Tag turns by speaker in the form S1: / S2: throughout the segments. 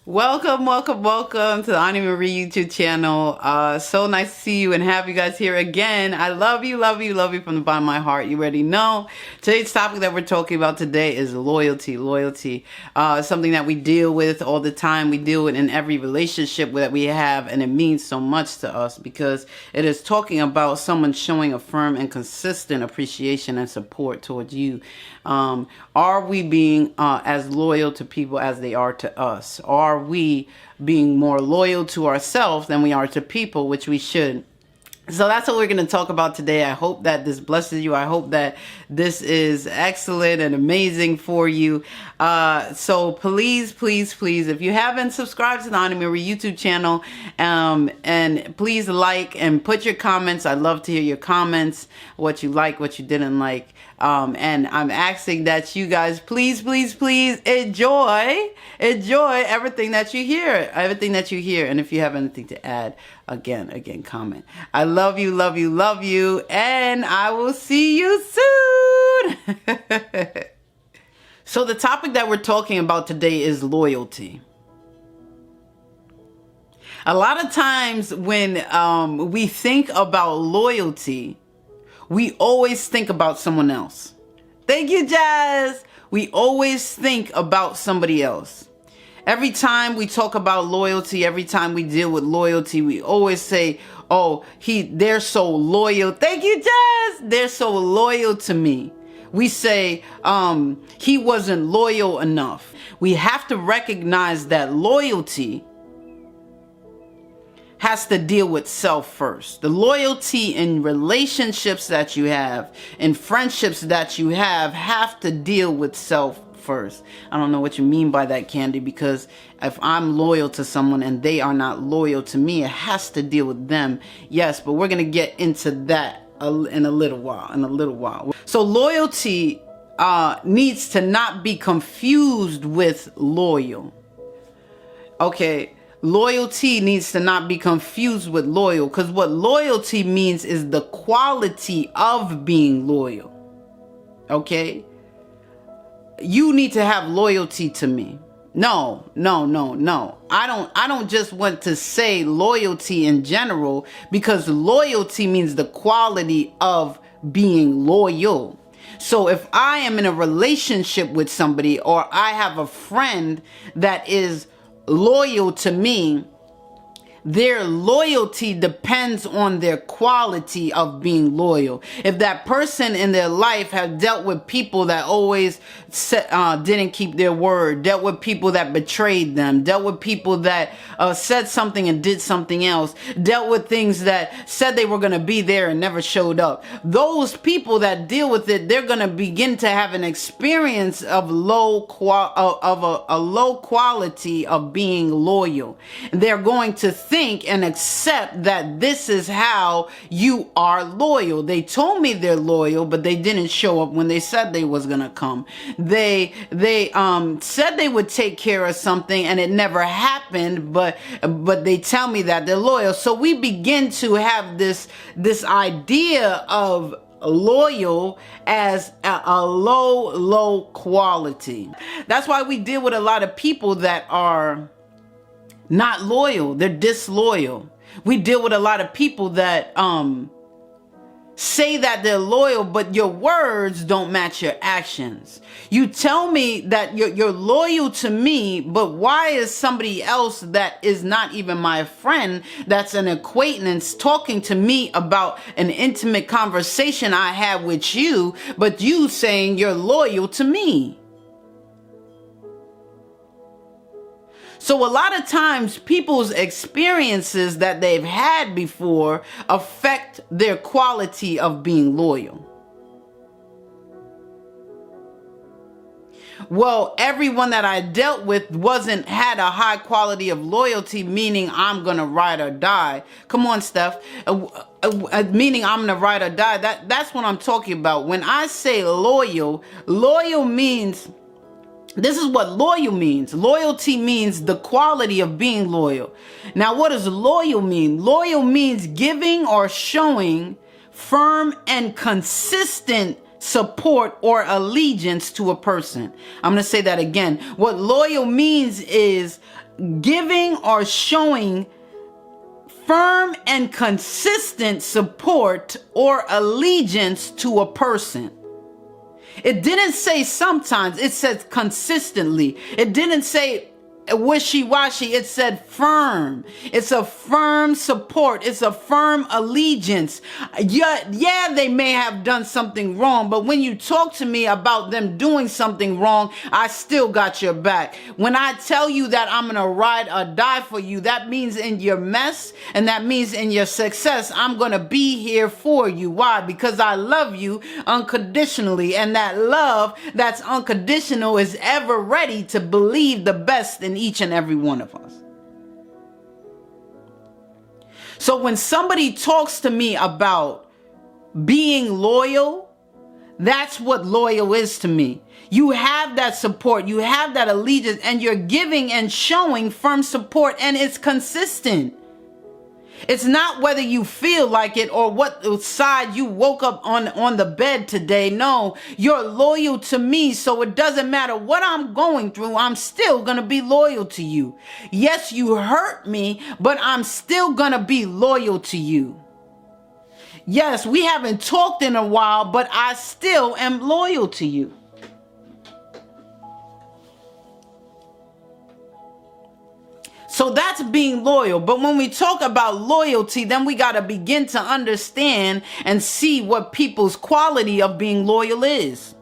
S1: Welcome, welcome, welcome to the Ani Marie YouTube channel. So nice to see you and have you guys here again. I love you, love you, love you from the bottom of my heart. You already know. Today's topic that we're talking about today is loyalty. Loyalty, something that we deal with all the time. We deal with in every relationship that we have, and it means so much to us because it is talking about someone showing a firm and consistent appreciation and support towards you. Are we being as loyal to people as they are to us? Are we being more loyal to ourselves than we are to people, which we should? So that's what we're going to talk about today. I hope that this blesses you. I hope that this is excellent and amazing for you. So please, please, please, if you haven't subscribed to the Ani Marie YouTube channel, and please like and put your comments. I'd love to hear your comments, what you like, what you didn't like. And I'm asking that you guys please, please, please enjoy everything that you hear, And if you have anything to add, again, comment. I love you, love you, love you. And I will see you soon. So the topic that we're talking about today is loyalty. A lot of times when we think about loyalty, we always think about someone else. Thank you, Jazz. We always think about somebody else. Every time we talk about loyalty, every time we deal with loyalty, we always say, oh, they're so loyal. Thank you, Jazz. They're so loyal to me. We say, he wasn't loyal enough. We have to recognize that loyalty has to deal with self first. The loyalty in relationships that you have, in friendships that you have to deal with self first. I don't know what you mean by that, Candy, because if I'm loyal to someone and they are not loyal to me, it has to deal with them. Yes, but we're going to get into that in a little while. So loyalty needs to not be confused with loyal. Okay. Loyalty needs to not be confused with loyal, because what loyalty means is the quality of being loyal. Okay? You need to have loyalty to me. No. I don't just want to say loyalty in general, because loyalty means the quality of being loyal. So if I am in a relationship with somebody, or I have a friend that is loyal to me, their loyalty depends on their quality of being loyal. If that person in their life have dealt with people that always didn't keep their word, dealt with people that betrayed them, dealt with people that said something and did something else, dealt with things that said they were going to be there and never showed up, those people that deal with it, they're going to begin to have an experience of a low quality of being loyal. They're going to think and accept that this is how you are loyal. They told me they're loyal, but they didn't show up when they said they was gonna come. They said they would take care of something and it never happened, but they tell me that they're loyal. So we begin to have this idea of loyal as a low quality. That's why we deal with a lot of people that are not loyal. They're disloyal. We deal with a lot of people that say that they're loyal, but your words don't match your actions. You tell me that you're loyal to me, but why is somebody else that is not even my friend, that's an acquaintance, talking to me about an intimate conversation I had with you, but you saying you're loyal to me? So a lot of times people's experiences that they've had before affect their quality of being loyal. Well, everyone that I dealt with had a high quality of loyalty, meaning I'm going to ride or die. Come on, Steph. Meaning I'm going to ride or die. That's what I'm talking about. When I say loyal means... This is what loyal means. Loyalty means the quality of being loyal. Now, what does loyal mean? Loyal means giving or showing firm and consistent support or allegiance to a person. I'm going to say that again. What loyal means is giving or showing firm and consistent support or allegiance to a person. It didn't say sometimes, it said consistently. It didn't say wishy-washy, it said firm. It's a firm support. It's a firm allegiance. Yeah, they may have done something wrong, but when you talk to me about them doing something wrong, I still got your back. When I tell you that I'm gonna ride or die for you, that means in your mess and that means in your success, I'm gonna be here for you. Why? Because I love you unconditionally, and that love that's unconditional is ever ready to believe the best in each and every one of us. So when somebody talks to me about being loyal, that's what loyal is to me. You have that support, you have that allegiance, and you're giving and showing firm support, and it's consistent. It's not whether you feel like it or what side you woke up on the bed today. No, you're loyal to me, so it doesn't matter what I'm going through. I'm still going to be loyal to you. Yes, you hurt me, but I'm still going to be loyal to you. Yes, we haven't talked in a while, but I still am loyal to you. So that's being loyal. But when we talk about loyalty, then we got to begin to understand and see what people's quality of being loyal is.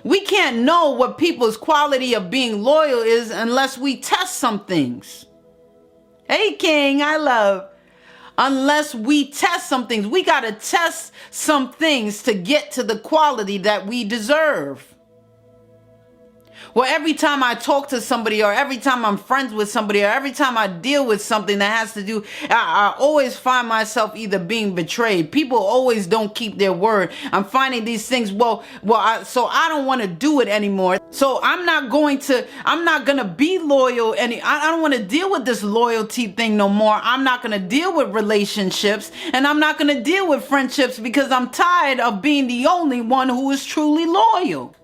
S1: We can't know what people's quality of being loyal is unless we test some things. Hey, King, I love. Unless we test some things. We got to test some things to get to the quality that we deserve. Well, every time I talk to somebody, or every time I'm friends with somebody, or every time I deal with something that has to do, I always find myself either being betrayed. People always don't keep their word. I'm finding these things. So I don't want to do it anymore. So I'm not going to be loyal. I don't want to deal with this loyalty thing no more. I'm not going to deal with relationships, and I'm not going to deal with friendships, because I'm tired of being the only one who is truly loyal.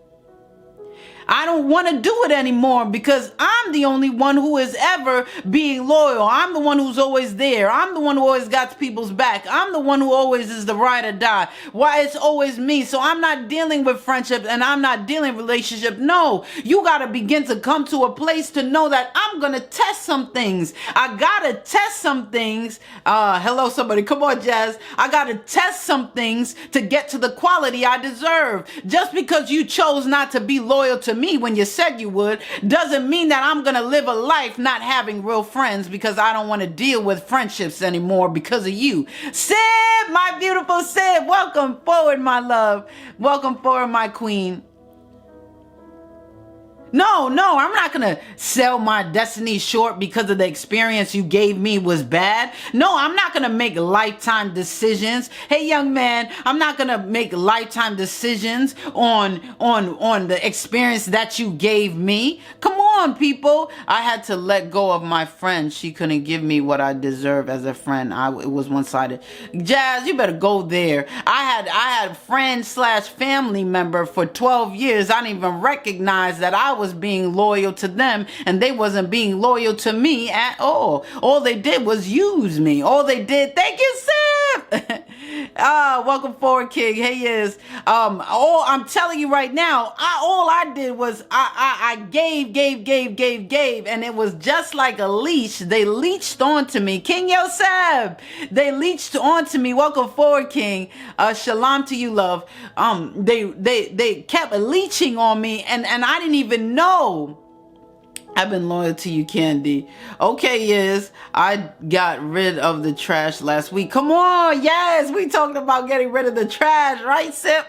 S1: I don't want to do it anymore, because I'm the only one who is ever being loyal. I'm the one who's always there. I'm the one who always got people's back. I'm the one who always is the ride or die. Why? It's always me. So I'm not dealing with friendships, and I'm not dealing with relationships. No, you got to begin to come to a place to know that I'm going to test some things. I got to test some things. Hello, somebody. Come on, Jazz. I got to test some things to get to the quality I deserve. Just because you chose not to be loyal to me when you said you would doesn't mean that I'm gonna live a life not having real friends, because I don't want to deal with friendships anymore because of you. Sib, my beautiful Sib, welcome forward, my love. Welcome forward, my queen. No, I'm not going to sell my destiny short because of the experience you gave me was bad. No, I'm not going to make lifetime decisions. Hey, young man, I'm not going to make lifetime decisions on the experience that you gave me. Come on, people. I had to let go of my friend. She couldn't give me what I deserve as a friend. It was one-sided. Jazz, you better go there. I had a friend/family member for 12 years. I didn't even recognize that I was being loyal to them, and they wasn't being loyal to me at all. All they did was use me. All they did. Thank you, Sam. Welcome forward, King. Hey, yes. I'm telling you right now, all I did was I gave, and it was just like a leash. They leached onto me. King Yosef, they leached onto me. Welcome forward, King. Shalom to you, love. They kept leeching on me, and I didn't even know. I've been loyal to you, Candy. Okay, yes, I got rid of the trash last week. Come on, yes, we talked about getting rid of the trash, right, Sip?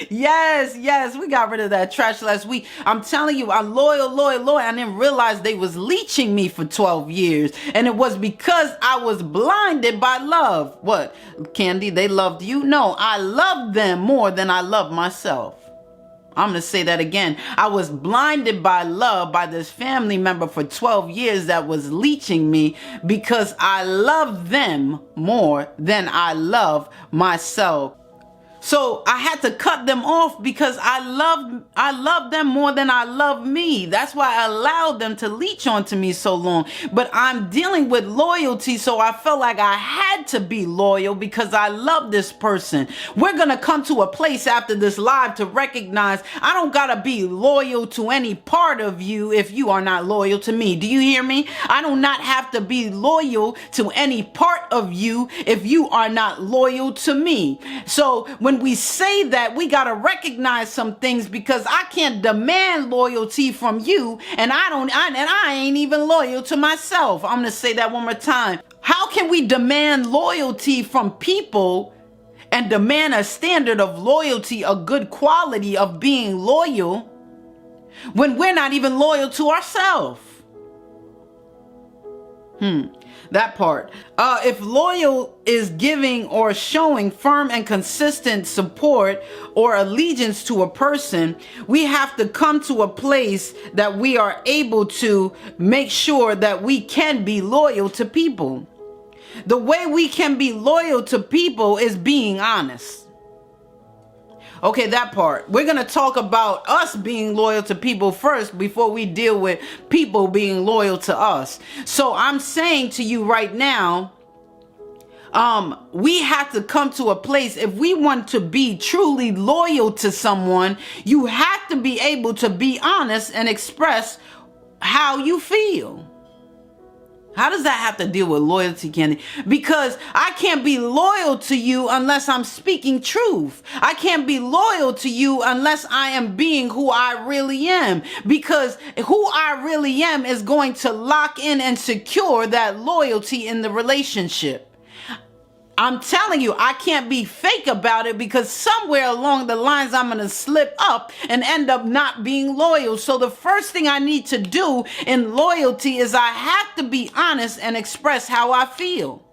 S1: Yes, we got rid of that trash last week. I'm telling you, I'm loyal. I didn't realize they was leeching me for 12 years. And it was because I was blinded by love. What, Candy, they loved you? No, I loved them more than I love myself. I'm going to say that again. I was blinded by love by this family member for 12 years that was leeching me because I love them more than I love myself. So I had to cut them off because I love them more than I love me. That's why I allowed them to leech onto me so long. But I'm dealing with loyalty, so I felt like I had to be loyal because I love this person. We're going to come to a place after this live to recognize I don't got to be loyal to any part of you if you are not loyal to me. Do you hear me? I do not have to be loyal to any part of you if you are not loyal to me. So when we say that, we got to recognize some things, because I can't demand loyalty from you and I ain't even loyal to myself. I'm going to say that one more time. How can we demand loyalty from people and demand a standard of loyalty, a good quality of being loyal, when we're not even loyal to ourselves? That part. If loyal is giving or showing firm and consistent support or allegiance to a person, we have to come to a place that we are able to make sure that we can be loyal to people. The way we can be loyal to people is being honest. Okay, that part. We're going to talk about us being loyal to people first before we deal with people being loyal to us. So I'm saying to you right now, we have to come to a place, if we want to be truly loyal to someone, you have to be able to be honest and express how you feel. How does that have to deal with loyalty, Candy? Because I can't be loyal to you unless I'm speaking truth. I can't be loyal to you unless I am being who I really am. Because who I really am is going to lock in and secure that loyalty in the relationship. I'm telling you, I can't be fake about it, because somewhere along the lines I'm going to slip up and end up not being loyal. So the first thing I need to do in loyalty is I have to be honest and express how I feel.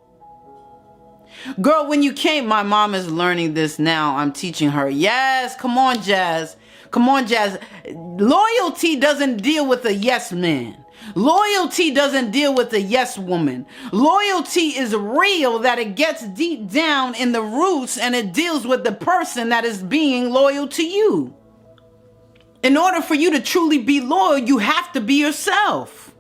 S1: Girl, when you came, my mom is learning this now. I'm teaching her. Yes, come on, Jazz. Come on, Jazz. Loyalty doesn't deal with a yes man. Loyalty doesn't deal with a yes woman. Loyalty is real, that it gets deep down in the roots, and it deals with the person that is being loyal to you. In order for you to truly be loyal, you have to be yourself.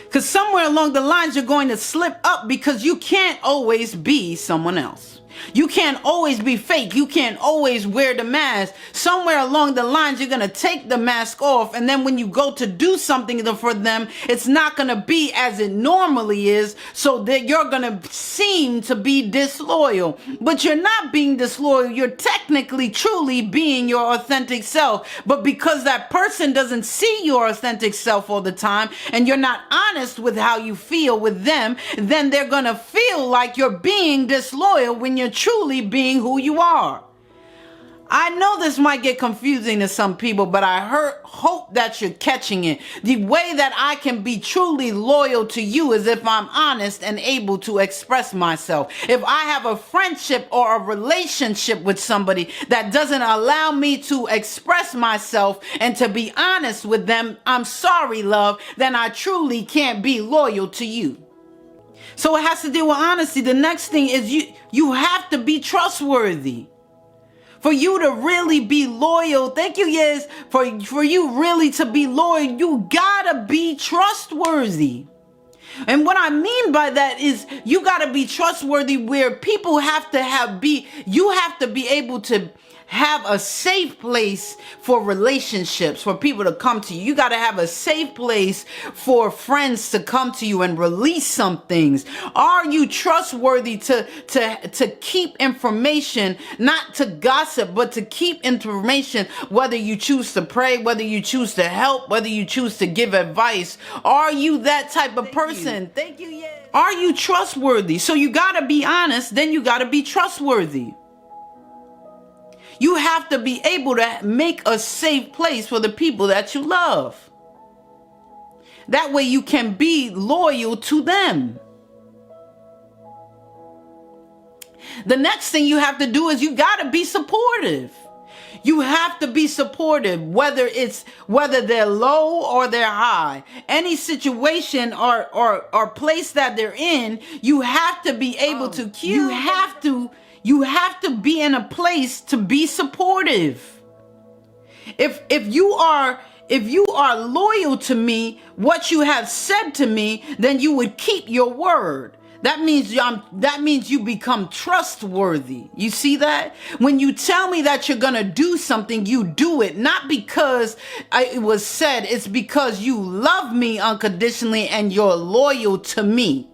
S1: Because somewhere along the lines, you're going to slip up, because you can't always be someone else. You can't always be fake. You can't always wear the mask. Somewhere along the lines, you're going to take the mask off. And then when you go to do something for them, it's not going to be as it normally is. So that you're going to seem to be disloyal. But you're not being disloyal. You're technically, truly being your authentic self. But because that person doesn't see your authentic self all the time, and you're not honest with how you feel with them, then they're going to feel like you're being disloyal when you're truly being who you are. I know this might get confusing to some people, but I hope that you're catching it. The way that I can be truly loyal to you is if I'm honest and able to express myself. If I have a friendship or a relationship with somebody that doesn't allow me to express myself and to be honest with them, I'm sorry, love, then I truly can't be loyal to you. So it has to deal with honesty. The next thing is you have to be trustworthy. For you to really be loyal, thank you, yes, for you really to be loyal, you gotta be trustworthy. And what I mean by that is you gotta be trustworthy where people have to you have to be able to have a safe place for relationships, for people to come to you. You got to have a safe place for friends to come to you and release some things. Are you trustworthy to keep information, not to gossip, but to keep information, whether you choose to pray, whether you choose to help, whether you choose to give advice? Are you that type of person? Thank you. Yeah. Are you trustworthy? So you got to be honest, then you got to be trustworthy. You have to be able to make a safe place for the people that you love. That way you can be loyal to them. The next thing you have to do is you got to be supportive. You have to be supportive, whether they're low or they're high. Any situation or place that they're in, you have to be able to you have to be in a place to be supportive. If you are loyal to me, what you have said to me, then you would keep your word. That means you become trustworthy. You see that? When you tell me that you're going to do something, you do it. Not because it was said, it's because you love me unconditionally and you're loyal to me.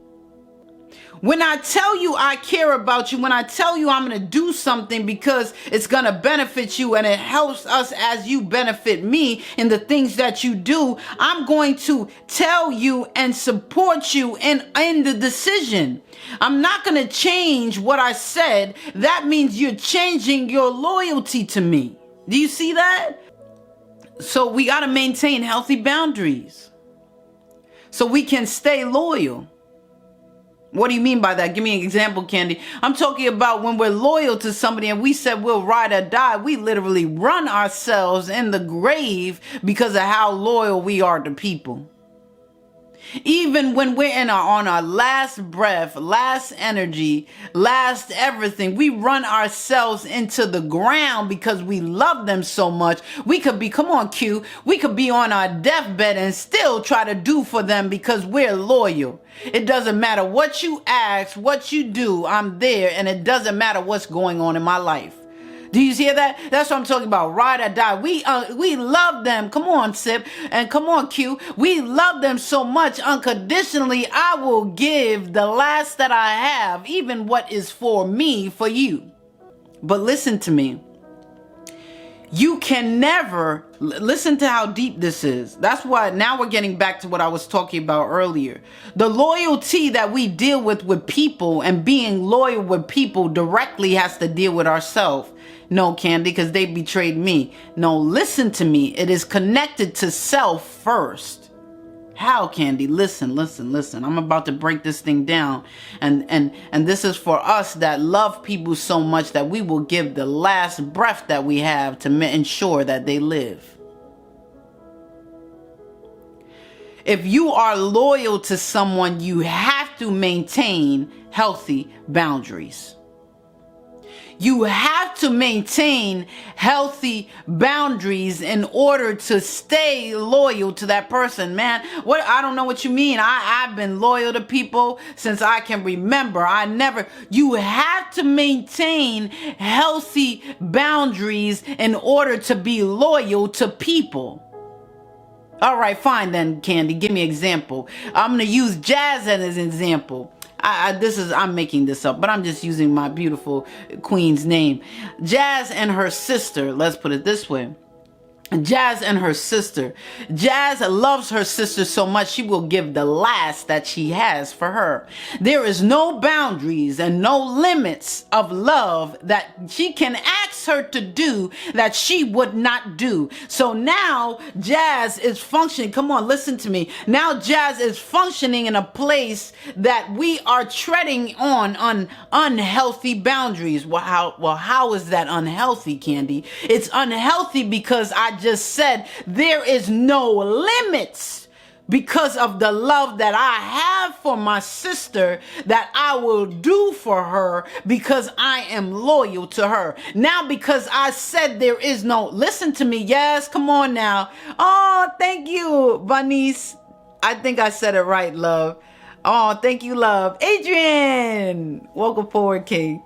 S1: When I tell you I care about you, when I tell you I'm going to do something because it's going to benefit you and it helps us as you benefit me in the things that you do, I'm going to tell you and support you in the decision. I'm not going to change what I said. That means you're changing your loyalty to me. Do you see that? So we got to maintain healthy boundaries so we can stay loyal. What do you mean by that? Give me an example, Candy. I'm talking about when we're loyal to somebody and we said we'll ride or die, we literally run ourselves in the grave because of how loyal we are to people. Even when we're on our last breath, last energy, last everything, we run ourselves into the ground because we love them so much. We could be, come on, Q, we could be on our deathbed and still try to do for them because we're loyal. It doesn't matter what you ask, what you do, I'm there, and it doesn't matter what's going on in my life. Do you hear that? That's what I'm talking about. Ride or die. We love them. Come on, Sip. And come on, Q. We love them so much unconditionally. I will give the last that I have, even what is for me, for you. But listen to me. You can never, listen to how deep this is. That's why now we're getting back to what I was talking about earlier. The loyalty that we deal with people and being loyal with people directly has to deal with ourselves. No, Candy, because they betrayed me. No, listen to me. It is connected to self first. How, Candy? Listen. I'm about to break this thing down. And this is for us that love people so much that we will give the last breath that we have to ensure that they live. If you are loyal to someone, you have to maintain healthy boundaries. You have to maintain healthy boundaries in order to stay loyal to that person, man. I don't know what you mean. I've been loyal to people since I can remember. You have to maintain healthy boundaries in order to be loyal to people. All right, fine then, Candy. Give me an example. I'm going to use Jazz as an example. I'm making this up, but I'm just using my beautiful queen's name. Jazz and her sister, let's put it this way. Jazz and her sister. Jazz loves her sister so much she will give the last that she has for her. There is no boundaries and no limits of love that she can ask her to do that she would not do. So now Jazz is functioning. Come on, listen to me. Now Jazz is functioning in a place that we are treading on unhealthy boundaries. Well, how is that unhealthy, Candy? It's unhealthy because I just said there is no limits because of the love that I have for my sister that I will do for her because I am loyal to her. Now, because I said there is no, listen to me. Yes, come on now. Oh, thank you, Vanice. I think I said it right, love. Oh, thank you, love. Adrian, welcome forward, Kate.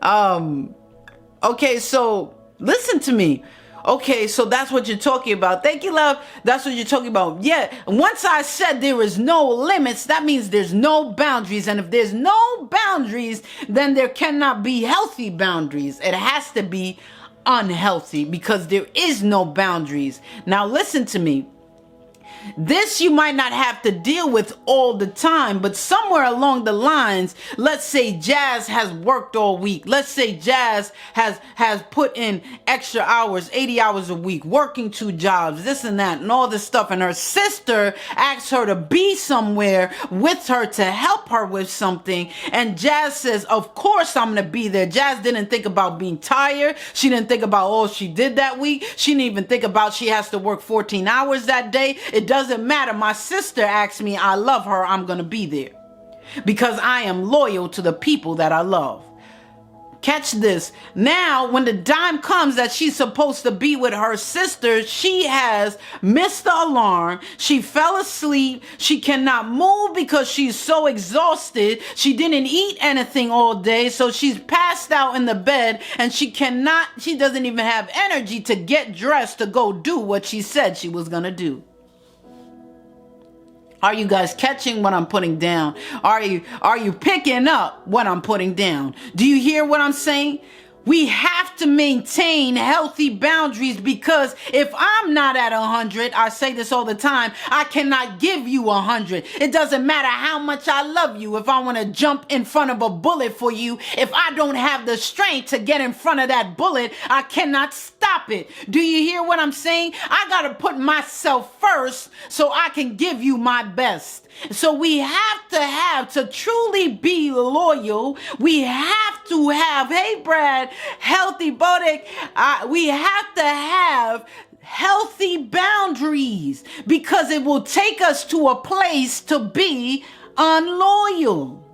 S1: Okay, so listen to me. Okay, so that's what you're talking about. Thank you, love. That's what you're talking about. Yeah, once I said there is no limits, that means there's no boundaries. And if there's no boundaries, then there cannot be healthy boundaries. It has to be unhealthy because there is no boundaries. Now, listen to me. This you might not have to deal with all the time, but somewhere along the lines, let's say Jazz has worked all week. Let's say Jazz has put in extra hours, 80 hours a week, working 2 jobs, this and that, and all this stuff. And her sister asks her to be somewhere with her to help her with something. And Jazz says, of course I'm going to be there. Jazz didn't think about being tired. She didn't think about all she did that week. She didn't even think about she has to work 14 hours that day. It doesn't matter. My sister asked me, I love her. I'm going to be there because I am loyal to the people that I love. Catch this. Now, when the time comes that she's supposed to be with her sister, she has missed the alarm. She fell asleep. She cannot move because she's so exhausted. She didn't eat anything all day, so she's passed out in the bed, and she doesn't even have energy to get dressed to go do what she said she was going to do. Are you guys catching what I'm putting down? Are you picking up what I'm putting down? Do you hear what I'm saying? We have to maintain healthy boundaries, because if I'm not at 100, I say this all the time, I cannot give you 100. It doesn't matter how much I love you. If I want to jump in front of a bullet for you, if I don't have the strength to get in front of that bullet, I cannot stop it. Do you hear what I'm saying? I got to put myself first so I can give you my best. So we have to truly be loyal. We have to have, hey Brad, healthy Bodek. We have to have healthy boundaries, because it will take us to a place to be unloyal.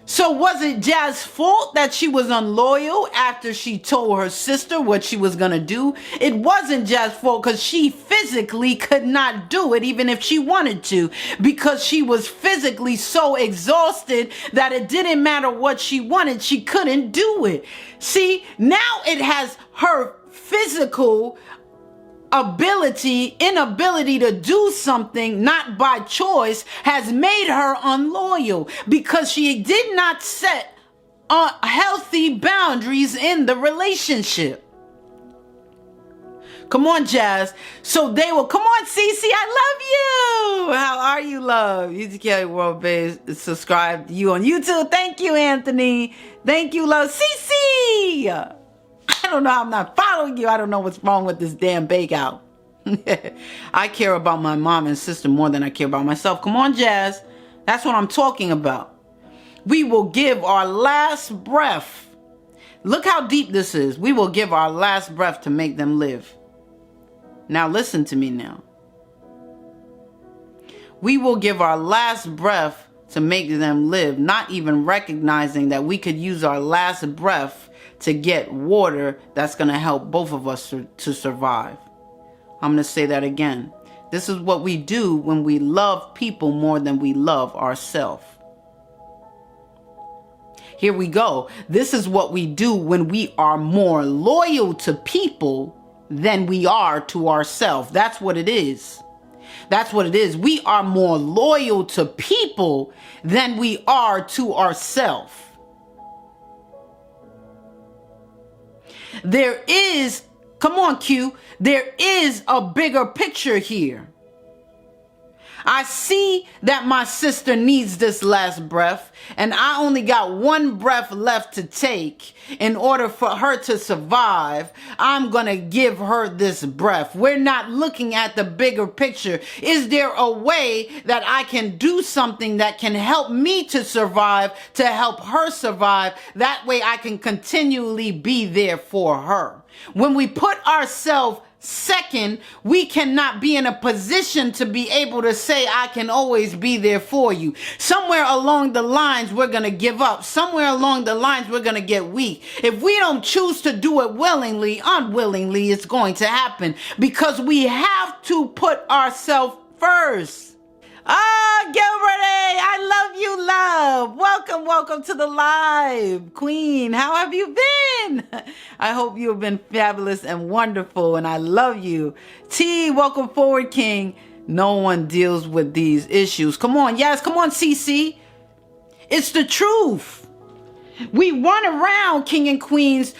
S1: So was it Jazz's fault that she was unloyal after she told her sister what she was going to do? It wasn't Jazz's fault, because she physically could not do it even if she wanted to, because she was physically so exhausted that it didn't matter what she wanted. She couldn't do it. See, now it has her physical inability to do something, not by choice, has made her unloyal, because she did not set healthy boundaries in the relationship. Come on, Jazz. So they will, come on, Cece, I love you. How are you, love? UTK World Base, subscribe to you on YouTube. Thank you, Anthony. Thank you, love. Cece! I don't know how I'm not following you. I don't know what's wrong with this damn bake out. I care about my mom and sister more than I care about myself. Come on, Jazz. That's what I'm talking about. We will give our last breath. Look how deep this is. We will give our last breath to make them live. Now listen to me now. We will give our last breath to make them live, not even recognizing that we could use our last breath to get water that's going to help both of us to survive. I'm going to say that again. This is what we do when we love people more than we love ourselves. Here we go. This is what we do when we are more loyal to people than we are to ourselves. That's what it is. That's what it is. We are more loyal to people than we are to ourselves. There is, come on, Q, there is a bigger picture here. I see that my sister needs this last breath, and I only got one breath left to take. In order for her to survive, I'm going to give her this breath. We're not looking at the bigger picture. Is there a way that I can do something that can help me to survive, to help her survive? That way I can continually be there for her. When we put ourselves second, we cannot be in a position to be able to say, I can always be there for you. Somewhere along the lines, we're going to give up. Somewhere along the lines, we're going to get weak. If we don't choose to do it willingly, unwillingly, it's going to happen, because we have to put ourselves first. Gilbert, I love you, love. Welcome to the live, Queen. How have you been? I hope you have been fabulous and wonderful, and I love you. T, welcome forward, King. No one deals with these issues. Come on, yes, come on, CC. It's the truth. We run around, King and Queens,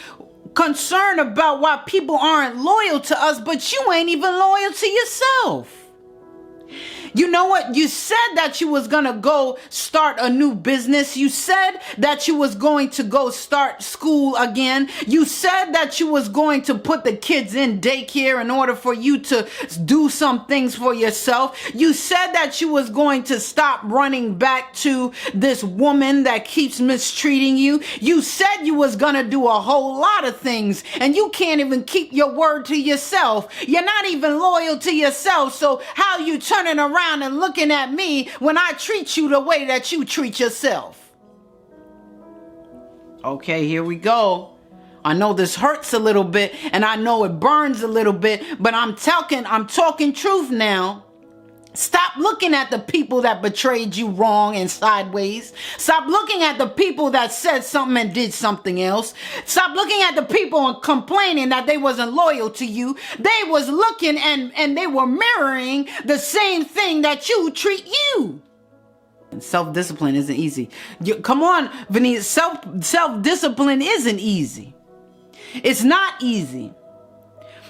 S1: concerned about why people aren't loyal to us, but you ain't even loyal to yourself. You know what? You said that you was going to go start a new business. You said that you was going to go start school again. You said that you was going to put the kids in daycare in order for you to do some things for yourself. You said that you was going to stop running back to this woman that keeps mistreating you. You said you was going to do a whole lot of things, and you can't even keep your word to yourself. You're not even loyal to yourself. So how you turning around and looking at me when I treat you the way that you treat yourself? Okay, here we go. I know this hurts a little bit, and I know it burns a little bit, but I'm talking truth now. Stop looking at the people that betrayed you wrong and sideways. Stop looking at the people that said something and did something else. Stop looking at the people and complaining that they wasn't loyal to you. They was looking and they were mirroring the same thing that you treat you. And self-discipline isn't easy. Come on, Vinny, self-discipline isn't easy. It's not easy.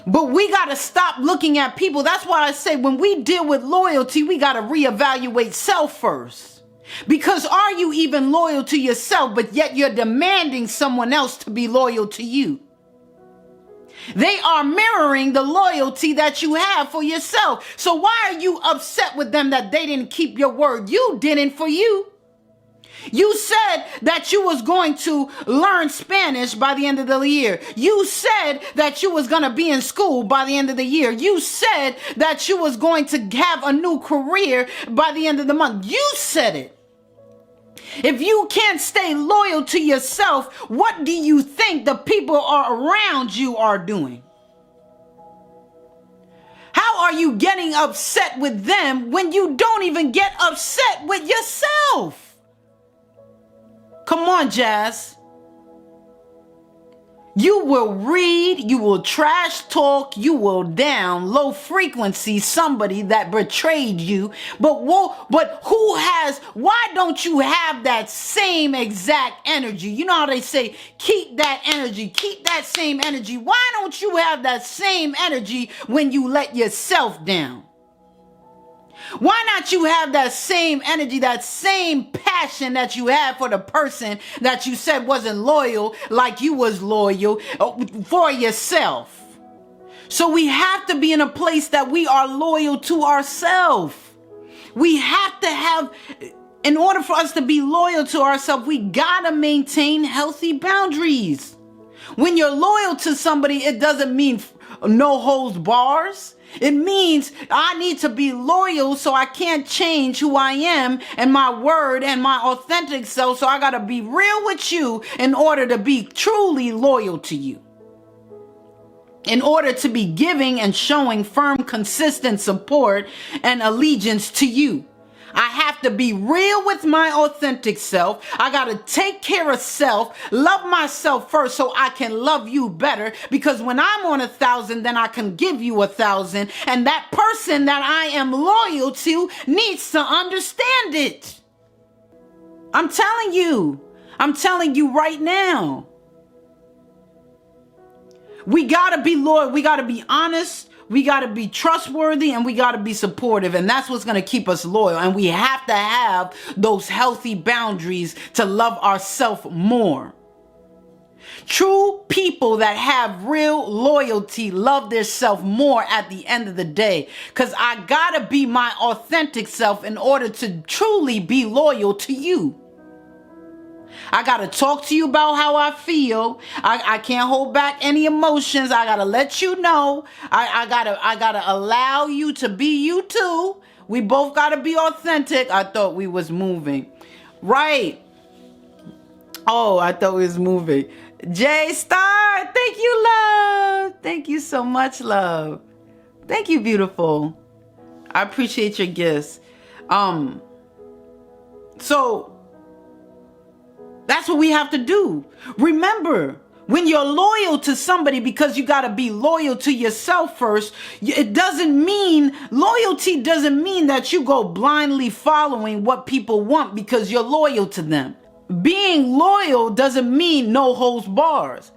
S1: But we got to stop looking at people. That's why I say when we deal with loyalty, we got to reevaluate self first. Because are you even loyal to yourself, but yet you're demanding someone else to be loyal to you? They are mirroring the loyalty that you have for yourself. So why are you upset with them that they didn't keep your word? You didn't for you. You said that you was going to learn Spanish by the end of the year. You said that you was going to be in school by the end of the year. You said that you was going to have a new career by the end of the month. You said it. If you can't stay loyal to yourself, what do you think the people around you are doing? How are you getting upset with them when you don't even get upset with yourself? Come on, Jazz. You will read, you will trash talk, you will down low frequency somebody that betrayed you. But why don't you have that same exact energy? You know how they say, keep that energy, keep that same energy. Why don't you have that same energy when you let yourself down? Why not you have that same energy, that same passion that you had for the person that you said wasn't loyal, like you was loyal for yourself? So we have to be in a place that we are loyal to ourselves. We have to have, in order for us to be loyal to ourselves, we gotta maintain healthy boundaries. When you're loyal to somebody, it doesn't mean no holds bars. It means I need to be loyal, so I can't change who I am and my word and my authentic self. So I got to be real with you in order to be truly loyal to you. In order to be giving and showing firm, consistent support and allegiance to you. I have to be real with my authentic self. I got to take care of self, love myself first so I can love you better. Because when I'm on 1,000, then I can give you 1,000. And that person that I am loyal to needs to understand it. I'm telling you right now. We got to be loyal. We got to be honest. We got to be trustworthy, and we got to be supportive. And that's what's going to keep us loyal. And we have to have those healthy boundaries to love ourselves more. True people that have real loyalty love their self more at the end of the day. Because I got to be my authentic self in order to truly be loyal to you. I got to talk to you about how I feel. I can't hold back any emotions. I got to let you know. I got to allow you to be you too. We both got to be authentic. I thought we was moving. Right. Oh, I thought we was moving. J Star, thank you, love. Thank you so much, love. Thank you, beautiful. I appreciate your gifts. So that's what we have to do. Remember, when you're loyal to somebody, because you got to be loyal to yourself first, loyalty doesn't mean that you go blindly following what people want because you're loyal to them. Being loyal doesn't mean no holds bars.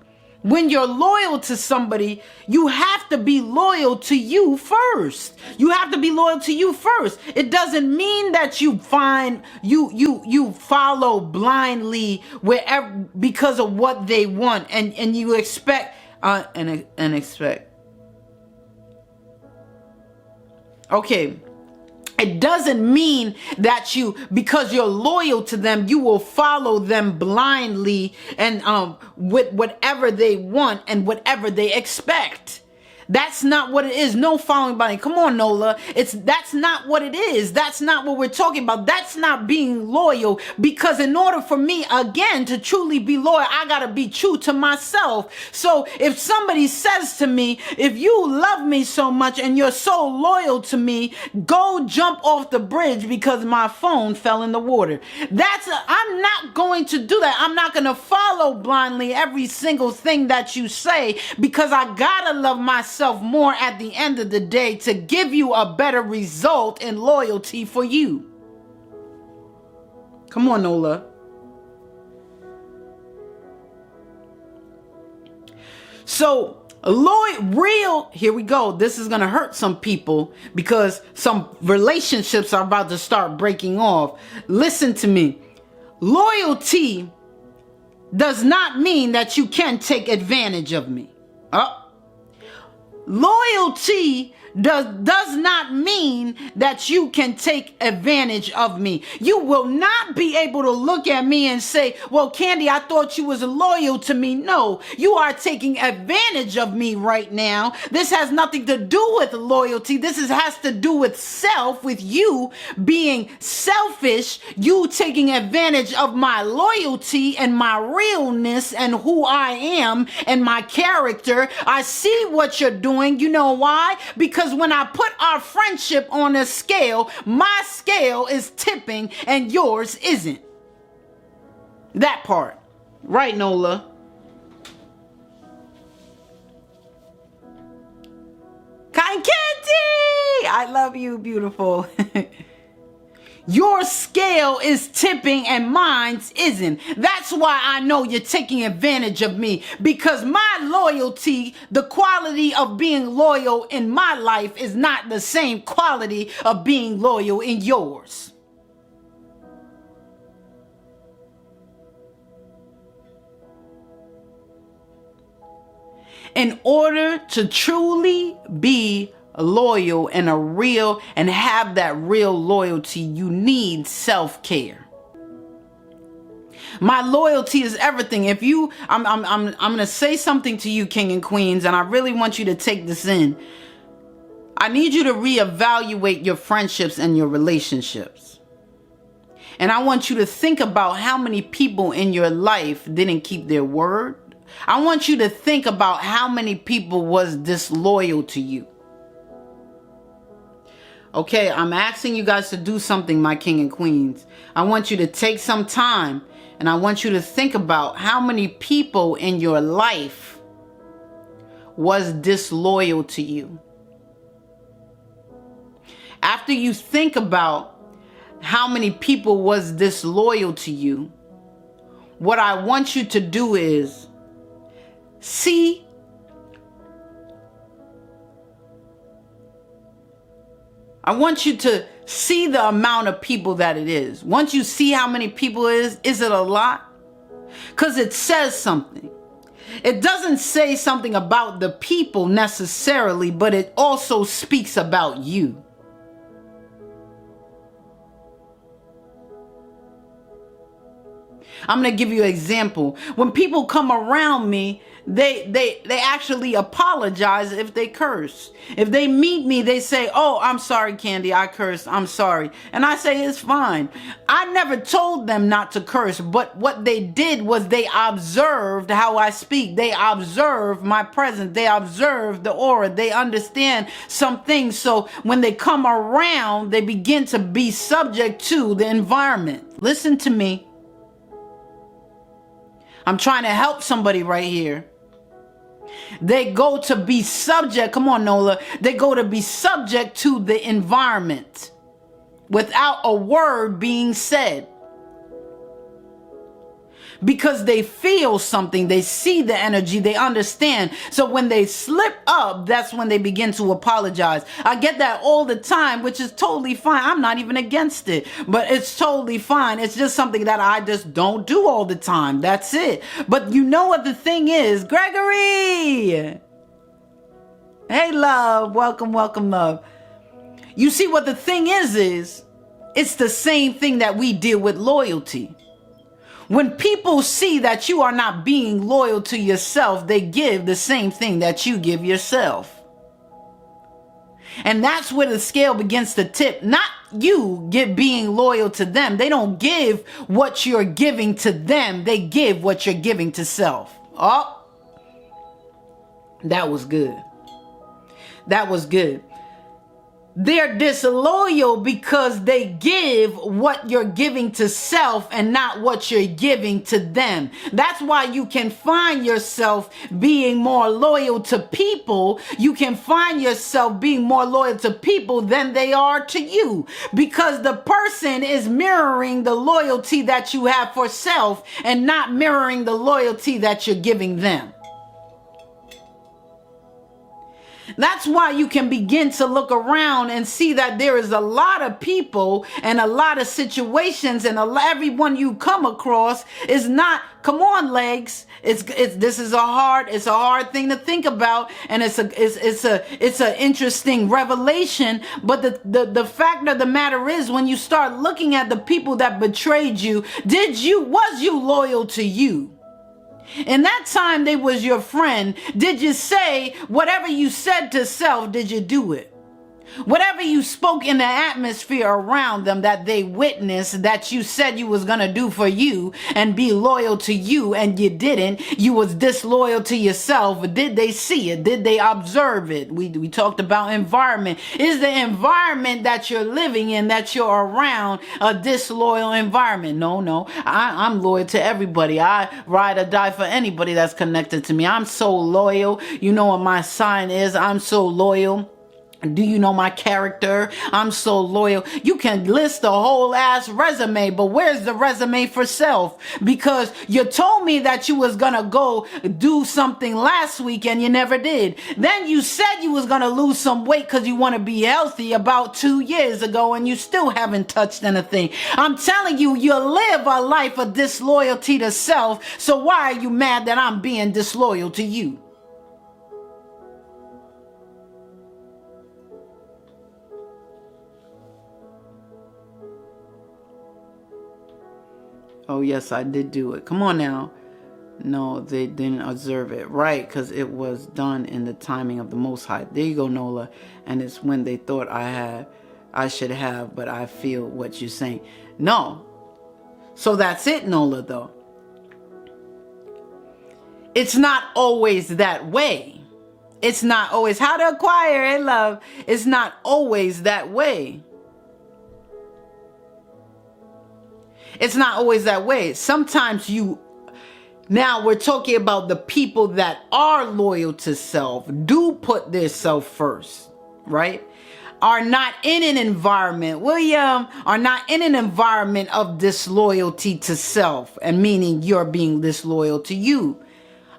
S1: When you're loyal to somebody, you have to be loyal to you first. You have to be loyal to you first. It doesn't mean that you follow blindly wherever because of what they want and you expect and expect. Okay. It doesn't mean that because you're loyal to them, you will follow them blindly and with whatever they want and whatever they expect. That's not what it is. No following blindly. Come on, Nola. That's not what it is. That's not what we're talking about. That's not being loyal, because in order for me, again, to truly be loyal, I got to be true to myself. So if somebody says to me, if you love me so much and you're so loyal to me, go jump off the bridge because my phone fell in the water. I'm not going to do that. I'm not going to follow blindly every single thing that you say, because I got to love myself more at the end of the day to give you a better result in loyalty for you. Come on, Nola. So here we go. This is going to hurt some people because some relationships are about to start breaking off. Listen to me. Loyalty does not mean that you can take advantage of me. Loyalty does not mean that you can take advantage of me. You will not be able to look at me and say, well, Candy, I thought you was loyal to me. No, you are taking advantage of me right now. This has nothing to do with loyalty. Has to do with self, with you being selfish, you taking advantage of my loyalty and my realness and who I am and my character. I see what you're doing. You know why? Because when I put our friendship on a scale, my scale is tipping and yours isn't. That part. Right, Nola? Cotton Candy! I love you, beautiful. Your scale is tipping and mine's isn't. That's why I know you're taking advantage of me, because my loyalty, the quality of being loyal in my life is not the same quality of being loyal in yours. In order to truly be loyal and and have that real loyalty, you need self-care. My loyalty is everything. I'm going to say something to you, King and Queens, and I really want you to take this in. I need you to reevaluate your friendships and your relationships. And I want you to think about how many people in your life didn't keep their word. I want you to think about how many people was disloyal to you. Okay, I'm asking you guys to do something, my king and queens. I want you to take some time and I want you to think about how many people in your life was disloyal to you. After you think about how many people was disloyal to you, what I want you to do is I want you to see the amount of people that it is. Once you see how many people it is it a lot? Because it says something. It doesn't say something about the people necessarily, but it also speaks about you. I'm going to give you an example. When people come around me, they actually apologize if they curse. If they meet me, they say, oh, I'm sorry, Candy, I cursed, I'm sorry. And I say, it's fine. I never told them not to curse, but what they did was they observed how I speak. They observed my presence. They observed the aura. They understand some things. So when they come around, they begin to be subject to the environment. Listen to me. I'm trying to help somebody right here. They go to be subject. Come on, Nola. They go to be subject to the environment without a word being said. because they feel something, they see the energy, they understand. So when they slip up, that's when they begin to apologize. I get that all the time, which is totally fine. I'm not even against it, but it's totally fine. It's just something that I just don't do all the time. That's it. But you know what the thing is, Gregory? Hey, love. Welcome, welcome, love. You see what the thing is it's the same thing that we deal with loyalty. When people see that you are not being loyal to yourself, they give the same thing that you give yourself. And that's where the scale begins to tip. Not you being loyal to them. They don't give what you're giving to them. They give what you're giving to self. Oh, that was good. That was good. They're disloyal because they give what you're giving to self and not what you're giving to them. That's why you can find yourself being more loyal to people. You can find yourself being more loyal to people than they are to you, because the person is mirroring the loyalty that you have for self and not mirroring the loyalty that you're giving them. That's why you can begin to look around and see that there is a lot of people and a lot of situations, and everyone you come across is not, come on, legs. This is a hard thing to think about, and it's an interesting revelation. But the fact of the matter is, when you start looking at the people that betrayed you, was you loyal to you? In that time they was your friend. Did you say whatever you said to self? Did you do it? Whatever you spoke in the atmosphere around them that they witnessed that you said you was going to do for you and be loyal to you, and you didn't, you was disloyal to yourself. Did they see it? Did they observe it? We talked about environment. Is the environment that you're living in, that you're around, a disloyal environment? No. I'm loyal to everybody. I ride or die for anybody that's connected to me. I'm so loyal. You know what my sign is. I'm so loyal. Do you know my character? I'm so loyal. You can list a whole ass resume, but where's the resume for self? Because you told me that you was gonna go do something last week and you never did. Then you said you was gonna lose some weight because you want to be healthy about 2 years ago, and you still haven't touched anything. I'm telling you, you live a life of disloyalty to self. So why are you mad that I'm being disloyal to you? Oh, yes, I did do it. Come on now. No, they didn't observe it. Right, because it was done in the timing of the Most High. There you go, Nola. And it's when they thought I should have, but I feel what you're saying. No. So that's it, Nola, though. It's not always that way. It's not always how to acquire it, love. It's not always that way. It's not always that way. Sometimes now we're talking about the people that are loyal to self, do put their self first, right? Are not in an environment, are not in an environment of disloyalty to self, and meaning you're being disloyal to you.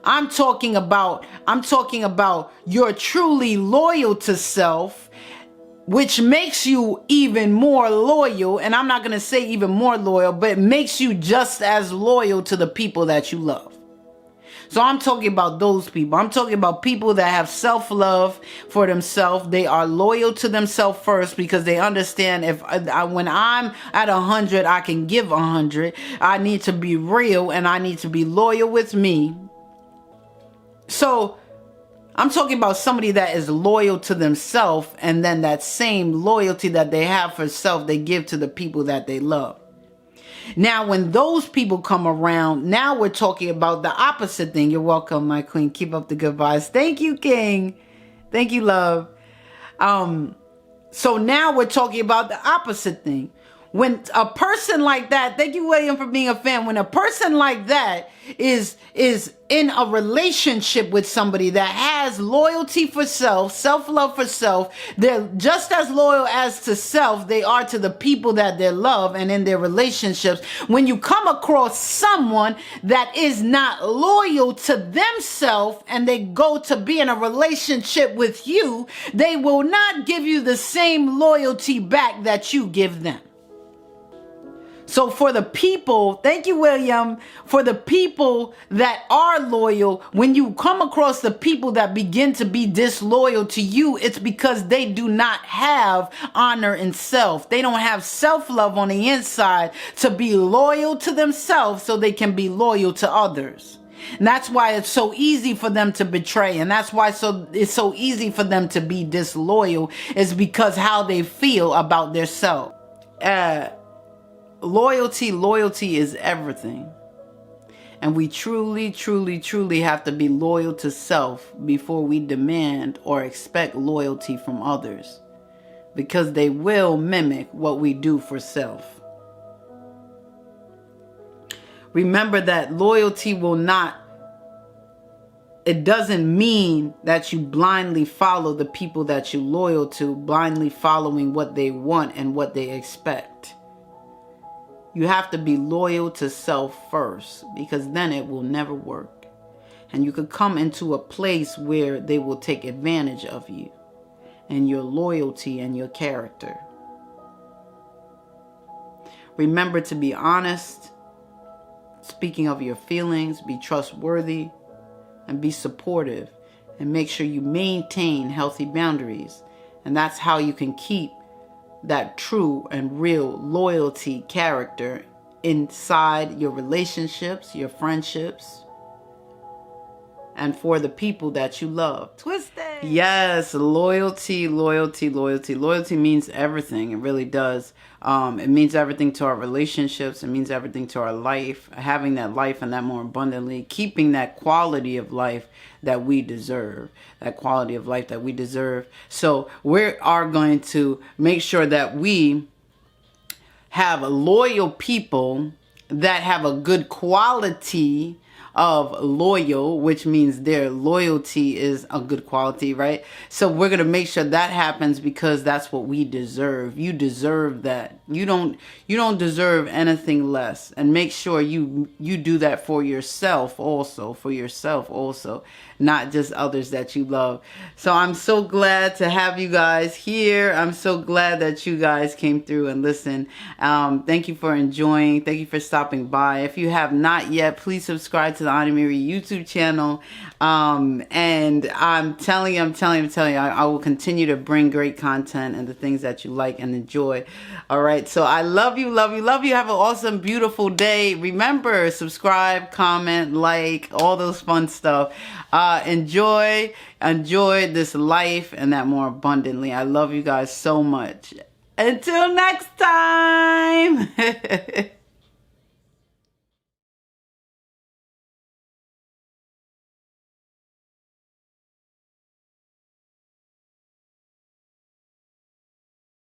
S1: I'm talking about you're truly loyal to self, which makes you even more loyal. And I'm not going to say even more loyal, but it makes you just as loyal to the people that you love. So I'm talking about those people. I'm talking about people that have self-love for themselves. They are loyal to themselves first, because they understand when I'm at 100, I can give 100. I need to be real, and I need to be loyal with me. So I'm talking about somebody that is loyal to themselves, and then that same loyalty that they have for self, they give to the people that they love. Now, when those people come around, now we're talking about the opposite thing. You're welcome, my queen. Keep up the good vibes. Thank you, King. Thank you, love. So now we're talking about the opposite thing. When a person like that, thank you, William, for being a fan. When a person like that is in a relationship with somebody that has loyalty for self, self-love for self, they're just as loyal as to self they are to the people that they love and in their relationships. When you come across someone that is not loyal to themselves and they go to be in a relationship with you, they will not give you the same loyalty back that you give them. So for the people, thank you, William, for the people that are loyal, when you come across the people that begin to be disloyal to you, it's because they do not have honor in self. They don't have self-love on the inside to be loyal to themselves so they can be loyal to others. And that's why it's so easy for them to betray. And that's why it's so easy for them to be disloyal, is because how they feel about their self. Loyalty is everything. And we truly have to be loyal to self before we demand or expect loyalty from others, because they will mimic what we do for self. Remember that loyalty it doesn't mean that you blindly follow the people that you're loyal to, blindly following what they want and what they expect. You have to be loyal to self first, because then it will never work. And you could come into a place where they will take advantage of you and your loyalty and your character. Remember to be honest, speaking of your feelings, be trustworthy, and be supportive, and make sure you maintain healthy boundaries. And that's how you can keep that true and real loyalty character inside your relationships, your friendships, and for the people that you love. Twisted. Yes, loyalty means everything. It really does. It means everything to our relationships. It means everything to our life, having that life and that more abundantly, keeping that quality of life that we deserve, So we are going to make sure that we have loyal people that have a good quality of loyal, which means their loyalty is a good quality, right? So we're going to make sure that happens, because that's what we deserve. You deserve that. You don't deserve anything less. And make sure you do that for yourself also, not just others that you love. So I'm so glad to have you guys here. I'm so glad that you guys came through and listened. Thank you for enjoying. Thank you for stopping by. If you have not yet, please subscribe to the Ani Miri YouTube channel. And I'm telling you, I will continue to bring great content and the things that you like and enjoy. All right. So I love you. Have an awesome, beautiful day. Remember, subscribe, comment, like, all those fun stuff. Enjoy this life and that more abundantly. I love you guys so much. Until next time.